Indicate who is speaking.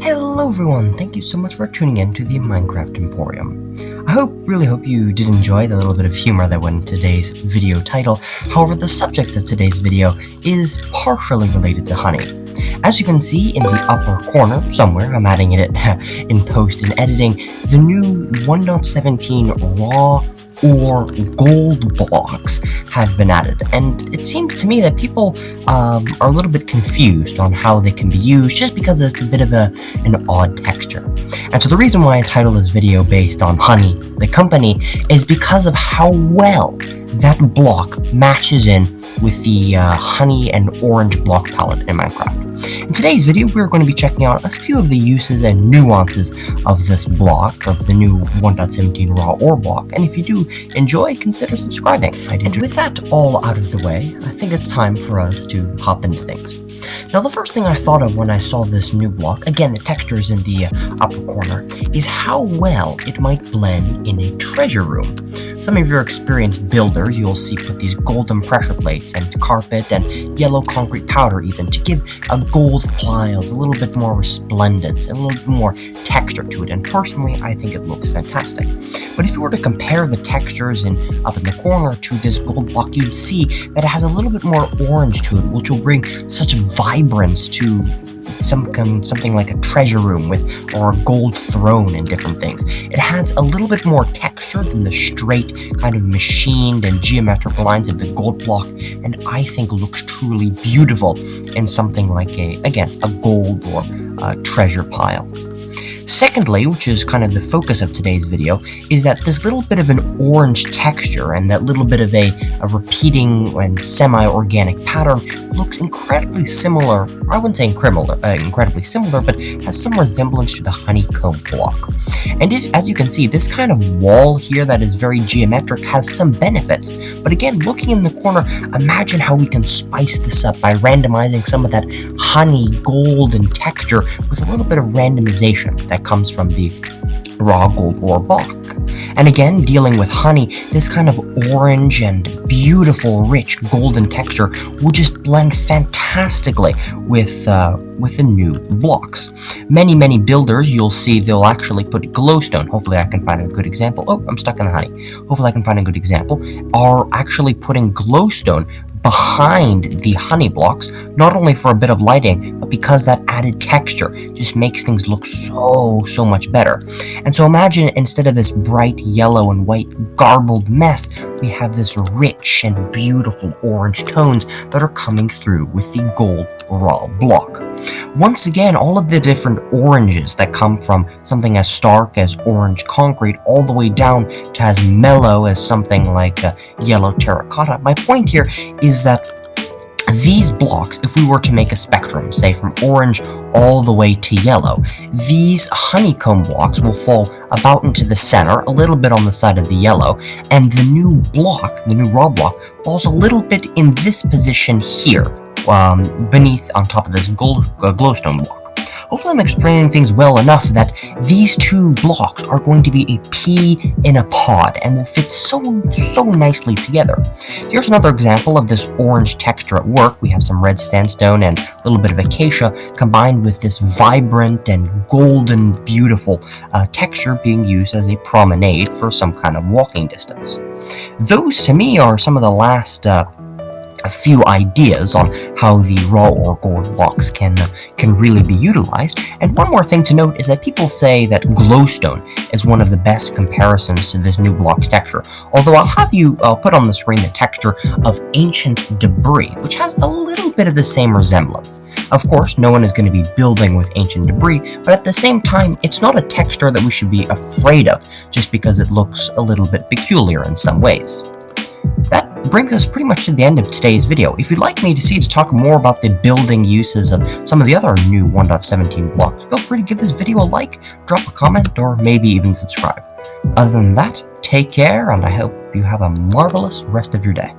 Speaker 1: Hello everyone, thank you so much for tuning in to the Minecraft Emporium. I really hope you did enjoy the little bit of humor that went in today's video title. However, the subject of today's video is partially related to honey. As you can see in the upper corner, somewhere, I'm adding it in post and editing, the new 1.17 raw or gold blocks have been added, and it seems to me that people are a little bit confused on how they can be used just because it's a bit of an odd texture. And so the reason why I title this video based on Honey, the company, is because of how well that block matches in with the honey and orange block palette in Minecraft. In today's video, we're going to be checking out a few of the uses and nuances of this block, of the new 1.17 raw ore block, and if you do enjoy, consider subscribing. And with that all out of the way, I think it's time for us to hop into things. Now, the first thing I thought of when I saw this new block, again, the textures in the upper corner, is how well it might blend in a treasure room. Some of your experienced builders you'll see put these golden pressure plates and carpet and yellow concrete powder even to give a gold piles a little bit more resplendence, a little bit more texture to it, and personally I think it looks fantastic. But if you were to compare the textures up in the corner to this gold block, you'd see that it has a little bit more orange to it, which will bring such vibrance to something like a treasure room or a gold throne and different things. It has a little bit more texture than the straight kind of machined and geometrical lines of the gold block, and I think looks truly beautiful in something like a gold or treasure pile. Secondly, which is kind of the focus of today's video, is that this little bit of an orange texture and that little bit of a repeating and semi-organic pattern looks incredibly similar. I wouldn't say incredibly similar, but has some resemblance to the honeycomb block. And as you can see, this kind of wall here that is very geometric has some benefits. But again, looking in the corner, imagine how we can spice this up by randomizing some of that honey, golden texture with a little bit of randomization that comes from the raw gold ore block. And again, dealing with honey, this kind of orange and beautiful, rich golden texture will just blend fantastically with the new blocks. Many builders, you'll see they'll actually put glowstone. Hopefully I can find a good example. Oh, I'm stuck in the honey. Hopefully I can find a good example. Are actually putting glowstone behind the honey blocks, not only for a bit of lighting, but because that added texture just makes things look so much better. And so imagine, instead of this bright yellow and white garbled mess, we have this rich and beautiful orange tones that are coming through with the gold raw block. Once again, all of the different oranges that come from something as stark as orange concrete all the way down to as mellow as something like yellow terracotta. My point here is that these blocks, if we were to make a spectrum, say from orange all the way to yellow, these honeycomb blocks will fall about into the center, a little bit on the side of the yellow, and the new block, the new raw block, falls a little bit in this position here, beneath, on top of this glowstone block. Hopefully I'm explaining things well enough that these two blocks are going to be a pea in a pod and will fit so nicely together. Here's another example of this orange texture at work. We have some red sandstone and a little bit of acacia combined with this vibrant and golden beautiful texture being used as a promenade for some kind of walking distance. Those to me are some of the last a few ideas on how the raw or gold blocks can really be utilized. And one more thing to note is that people say that glowstone is one of the best comparisons to this new block texture, although I'll put on the screen the texture of ancient debris, which has a little bit of the same resemblance. Of course, no one is going to be building with ancient debris, but at the same time, it's not a texture that we should be afraid of just because it looks a little bit peculiar in some ways. That brings us pretty much to the end of today's video. If you'd like me to talk more about the building uses of some of the other new 1.17 blocks, feel free to give this video a like, drop a comment, or maybe even subscribe. Other than that, take care, and I hope you have a marvelous rest of your day.